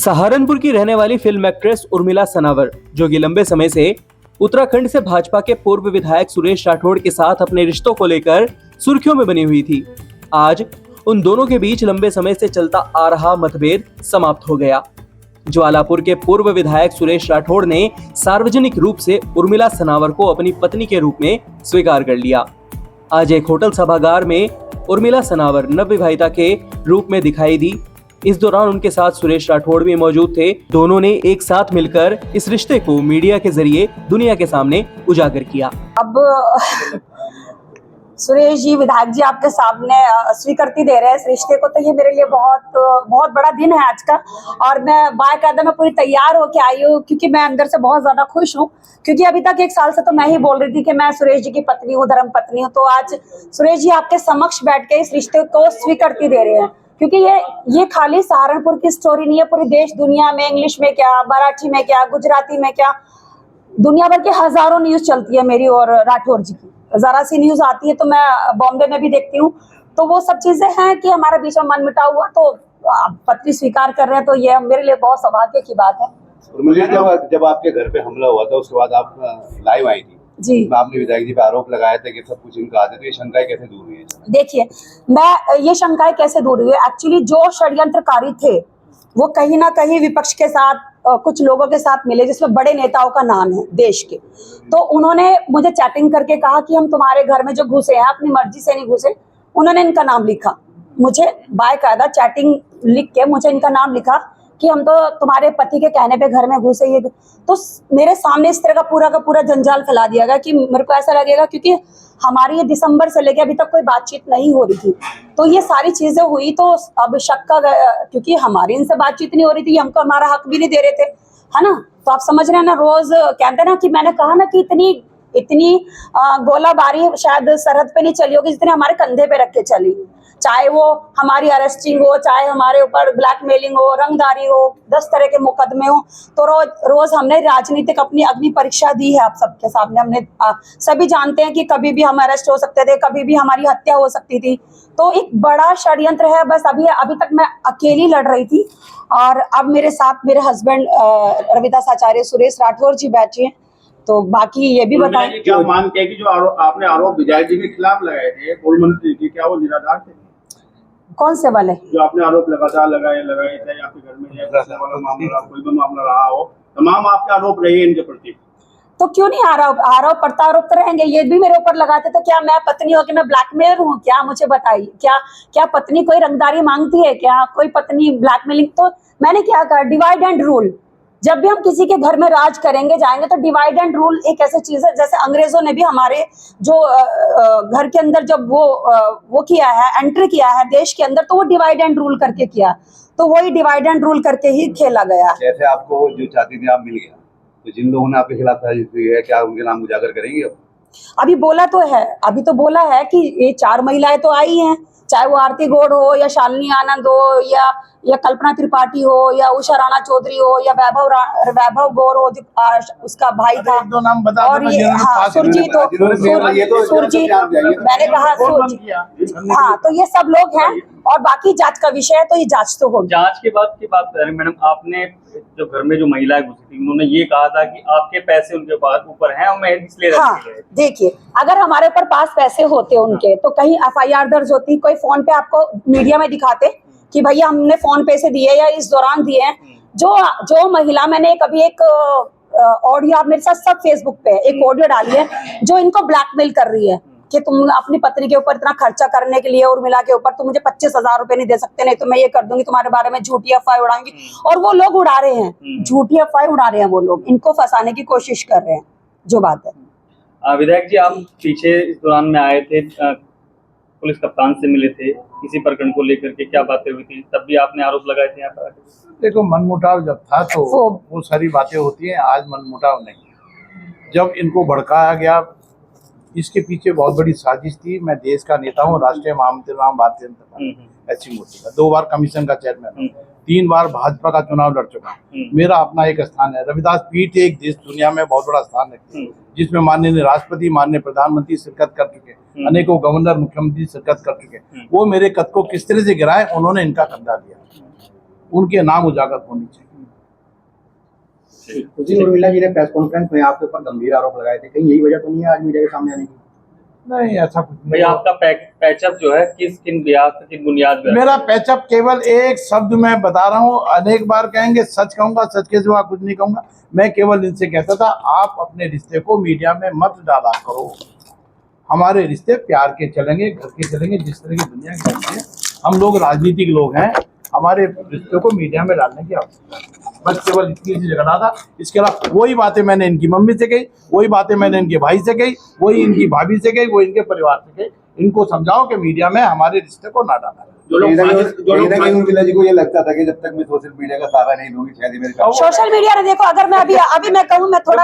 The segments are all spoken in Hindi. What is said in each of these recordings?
सहारनपुर की रहने वाली फिल्म एक्ट्रेस उर्मिला सनावर, जो कि लंबे समय से उत्तराखंड से भाजपा के पूर्व विधायक सुरेश राठौड़ के साथ अपने रिश्तों को लेकर सुर्खियों में बनी हुई थी, आज उन दोनों के बीच लंबे समय से चलता आ रहा मतभेद समाप्त हो गया। ज्वालापुर के पूर्व विधायक सुरेश राठौड़ ने सार्वजनिक रूप से उर्मिला सनावर को अपनी पत्नी के रूप में स्वीकार कर लिया। आज एक होटल सभागार में उर्मिला सनावर नवविवाहिता के रूप में दिखाई दी। इस दौरान उनके साथ सुरेश राठौड़ भी मौजूद थे। दोनों ने एक साथ मिलकर इस रिश्ते को मीडिया के जरिए दुनिया के सामने उजागर किया। अब सुरेश जी, विधायक जी आपके सामने स्वीकृति दे रहे हैं इस रिश्ते को, तो ये मेरे लिए बहुत बड़ा दिन है आज का। और मैं बाकायदा में पूरी तैयार होके आई हूँ, क्योंकि मैं अंदर से बहुत ज्यादा खुश हूँ। क्योंकि अभी तक 1 साल से तो मैं ही बोल रही थी कि मैं सुरेश जी की पत्नी हूँ, धर्म पत्नी हूँ। तो आज सुरेश जी आपके समक्ष बैठ के इस रिश्ते को स्वीकृति दे रहे हैं। क्योंकि ये खाली सहारनपुर की स्टोरी नहीं है, पूरी देश दुनिया में, इंग्लिश में क्या, मराठी में क्या, गुजराती में क्या, दुनिया भर के हजारों न्यूज चलती है मेरी और राठौर जी की। जरा सी न्यूज आती है तो मैं बॉम्बे में भी देखती हूँ। तो वो सब चीजें हैं कि हमारे बीच में मन मिटा हुआ, तो पत्नी स्वीकार कर रहे हैं, तो ये मेरे लिए बहुत सौभाग्य की बात है। मुझे जब आपके घर पे हमला हुआ था, उसके बाद आप लाइव आई थी जी, आपने विधायक जी पे आरोप लगाया था कि सब कुछ इनका आते, तो ये शंकाएं कैसे दूर हुई है? देखिए, मैं ये शंकाएं कैसे दूर हुई है, एक्चुअली जो षड्यंत्रकारी थे वो कहीं ना कहीं विपक्ष के साथ कुछ लोगों के साथ मिले, जिसमें बड़े नेताओं का नाम है देश के। तो उन्होंने मुझे चैटिंग करके कहा कि हम तुम्हारे घर में जो घुसे हैं अपनी मर्जी से नहीं घुसे। उन्होंने इनका नाम लिखा, मुझे बाकायदा चैटिंग लिख के मुझे इनका नाम लिखा कि हम तो तुम्हारे पति के कहने पे घर में घुसे। ये तो मेरे सामने इस तरह का पूरा जंजाल फैला दिया गया कि मेरे को ऐसा लगेगा, क्योंकि हमारी ये दिसंबर से लेके अभी तक कोई बातचीत नहीं हो रही थी। तो ये सारी चीजें हुई, तो अब शक का, क्योंकि हमारी इनसे बातचीत नहीं हो रही थी, हमको हमारा हक भी नहीं दे रहे थे, है ना। तो आप समझ रहे हैं ना, रोज कहते ना कि मैंने कहा ना कि इतनी गोलाबारी शायद सरहद पे नहीं चली होगी जितने हमारे कंधे पे रख के चली। चाहे वो हमारी अरेस्टिंग हो, चाहे हमारे ऊपर ब्लैकमेलिंग हो, रंगदारी हो, 10 तरह के मुकदमे हो। तो रोज हमने राजनीतिक अपनी अग्नि परीक्षा दी है आप सबके सामने। हमने सभी जानते हैं कि कभी भी हम अरेस्ट हो सकते थे, कभी भी हमारी हत्या हो सकती थी। तो एक बड़ा षड्यंत्र है। बस अभी तक मैं अकेली लड़ रही थी, और अब मेरे साथ मेरे हस्बैंड रविदास आचार्य सुरेश राठौर जी बैठे हैं। तो बाकी ये भी बताएं, क्या मानते हैं कि जो आपने आरोप विधायक जी के खिलाफ लगाए थे पूर्व मंत्री जी, क्या वो निराधार थे? कौन से वाले जो आपने आरोप लगातार लगाए थे आपके घर में, कोई भी मामला रहा हो, तमाम आपके आरोप रहे इनके प्रति? तो क्यों नहीं आरोप प्रत्यारोप तो रहेंगे। ये भी मेरे ऊपर लगाते थे। क्या मैं पत्नी हो कि मैं ब्लैकमेलर हूँ? क्या मुझे बताइए, क्या पत्नी कोई रंगदारी मांगती है? क्या कोई पत्नी ब्लैकमेलिंग? तो मैंने क्या कहा, डिवाइड एंड रूल। जब भी हम किसी के घर में राज करेंगे जाएंगे, तो डिवाइड एंड रूल एक ऐसी चीज है, जैसे अंग्रेजों ने भी हमारे जो घर के अंदर जब वो किया है, एंटर किया है देश के अंदर, तो वो डिवाइड एंड रूल करके किया। तो वही डिवाइड एंड रूल करके ही खेला गया। जैसे आपको जो चाहती थी आप मिल गया, तो जिन लोगों ने आपके खिलाफ साजिश की है, क्या उनके नाम उजागर करेंगे? अभी बोला तो है, अभी तो बोला है कि ये 4 महिलाएं तो आई हैं, चाहे वो आरती गौड़ हो, या शालिनी आनंद हो, या कल्पना त्रिपाठी हो, या उषा राणा चौधरी हो, या वैभव गौर हो, उसका भाई था। और ये सुरजीत हो, सुरजीत, मैंने कहा हाँ, तो ये सब लोग हैं। और बाकी जांच का विषय है, तो ये जांच तो होगी। जांच के बाद की बात करें मैडम, आपने जो घर में जो महिलाएं घुसी थी, उन्होंने ये कहा था कि आपके पैसे उनके पास ऊपर हैं और मैं इसलिए हाँ, देखिए, अगर हमारे ऊपर पास पैसे होते उनके, तो कहीं FIR दर्ज होती, कोई फोन पे आपको मीडिया में दिखाते कि भैया हमने फोन पे से दिए या इस दौरान दिए हैं। जो महिला, मैंने कभी एक ऑडियो, आप मेरे साथ सब फेसबुक पे एक ऑडियो डाली है, जो इनको ब्लैकमेल कर रही है कि तुम अपनी पत्नी के ऊपर इतना खर्चा करने के लिए, उर्मिला के ऊपर, तुम मुझे 25,000 रुपए नहीं दे सकते, नहीं तो मैं ये कर दूंगी, तुम्हारे बारे में झूठी अफवाह उड़ाऊंगी। और वो लोग उड़ा रहे हैं, झूठी अफवाह उड़ा रहे हैं, वो लोग इनको फंसाने की कोशिश कर रहे हैं, जो बात है। विधायक जी, आप पीछे इस दौरान में आए थे, पुलिस कप्तान से मिले थे, इसी प्रकरण को लेकर के क्या बातें हुई थी? तब भी आपने आरोप लगाए थे यहाँ पर? देखो, मनमुटाव जब था तो वो सारी बातें होती हैं, आज मनमुटाव नहीं। जब इनको भड़काया गया, इसके पीछे बहुत बड़ी साजिश थी। मैं देश का नेता हूँ, राष्ट्रीय महामंत्री राम भारतीय जनता पार्टी ऐसी मूर्ति का, 2 बार कमीशन का चेयरमैन हूँ, 3 बार भाजपा का चुनाव लड़ चुका हूँ। मेरा अपना एक स्थान है, रविदास पीठ एक देश दुनिया में बहुत बड़ा स्थान रखती है, जिसमें माननीय राष्ट्रपति, माननीय प्रधानमंत्री शिरकत कर चुके, अनेकों गवर्नर, मुख्यमंत्री शिरकत कर चुके। वो मेरे कद को किस तरह से गिराए, उन्होंने इनका कब्जा लिया, उनके नाम उजागर होने चाहिए। से। उस दिन उर्मिला जी ने प्रेस कॉन्फ्रेंस में आपके ऊपर गंभीर आरोप लगाए थे, कहीं यही वजह तो नहीं है आज मीडिया के सामने आने की? नहीं, ऐसा कुछ नहीं। भैया आपका पैचअप जो है किन बुनियाद पर? मेरा पैचअप केवल एक शब्द मैं बता रहा हूँ, अनेक बार कहेंगे, सच कहूंगा, सच के सिवा कुछ नहीं कहूंगा। मैं केवल इनसे कहता था, आप अपने रिश्ते को मीडिया में मत डाला करो। हमारे रिश्ते प्यार के चलेंगे, घर के चलेंगे, जिस तरह की दुनिया के चलते हैं। हम लोग राजनीतिक लोग हैं, हमारे रिश्ते को मीडिया में डालने की आवश्यकता है। बस केवल इतनी चीज झगड़ा था। इसके अलावा वही बातें मैंने इनकी मम्मी से कही, वही बातें मैंने इनके भाई से कही, वही इनकी भाभी से कही, वो इनके परिवार से कही। इनको समझाओ कि मीडिया में हमारे रिश्ते को ना डाला। जो लोग उर्मिला जी को ये लगता था कि जब तक मैं सोशल मीडिया का सहारा नहीं लूंगी शायद मेरे काम। सोशल मीडिया ने देखो, अगर मैं अभी मैं कहूँ, मैं थोड़ा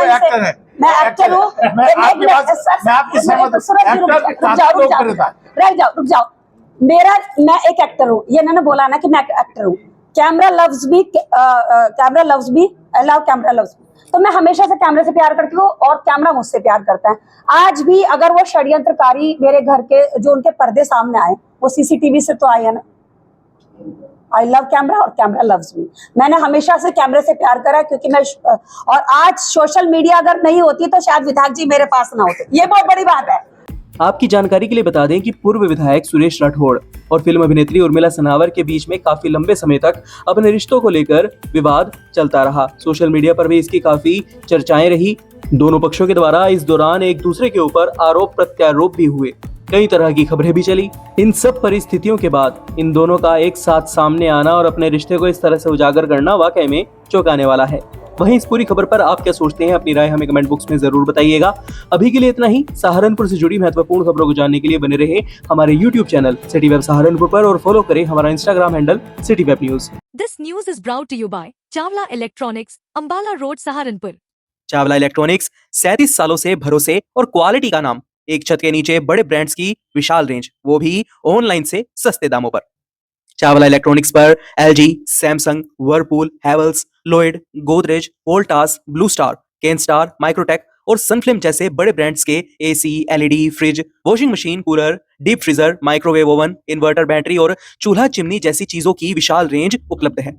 मैं एक्टर हूँ, रुक जाओ। मैं एक एक्टर हूँ, ये इन्होंने बोला ना कि मैं एक्टर हूँ। Camera loves me, I love camera loves me. तो मैं हमेशा से कैमरे से प्यार करती हूँ और कैमरा मुझसे प्यार करता है। आज भी अगर वो षड्यंत्रकारी मेरे घर के जो उनके पर्दे सामने आए, वो सीसीटीवी से तो आए है ना। आई लव कैमरा और कैमरा लव्स मी। मैंने हमेशा से कैमरे से प्यार करा, क्योंकि मैं और आज सोशल मीडिया अगर नहीं होती तो शायद विधायक जी मेरे पास ना होते। ये बहुत बड़ी बात है। आपकी जानकारी के लिए बता दें कि पूर्व विधायक सुरेश राठौड़ और फिल्म अभिनेत्री उर्मिला सनावर के बीच में काफी लंबे समय तक अपने रिश्तों को लेकर विवाद चलता रहा। सोशल मीडिया पर भी इसकी काफी चर्चाएं रही। दोनों पक्षों के द्वारा इस दौरान एक दूसरे के ऊपर आरोप प्रत्यारोप भी हुए, कई तरह की खबरें भी चली। इन सब परिस्थितियों के बाद इन दोनों का एक साथ सामने आना और अपने रिश्ते को इस तरह से उजागर करना वाकई में चौंकाने वाला है। वहीं इस पूरी खबर पर आप क्या सोचते हैं, अपनी राय हमें कमेंट बॉक्स में जरूर बताइएगा। अभी के लिए इतना ही। सहारनपुर से जुड़ी महत्वपूर्ण खबरों को जानने के लिए बने रहे हमारे YouTube channel city web Saharanpur पर और फॉलो करें हमारा Instagram handle city web news. This news is brought to you by Chawla electronics, Ambala road, Saharanpur. Chawla electronics 37 सालों से भरोसे और क्वालिटी का नाम। एक छत के नीचे बड़े ब्रांड्स की विशाल रेंज, वो भी ऑनलाइन से सस्ते दामों पर। चावला इलेक्ट्रॉनिक्स पर LG, Samsung, Whirlpool, Havells, Lloyd, Godrej, Voltas, blue star, Kenstar, Microtek और सनफ्लिम जैसे बड़े ब्रांड्स के AC, LED, fridge, washing machine, cooler, deep freezer, microwave oven, inverter, battery और चूल्हा चिमनी जैसी चीजों की विशाल रेंज उपलब्ध है।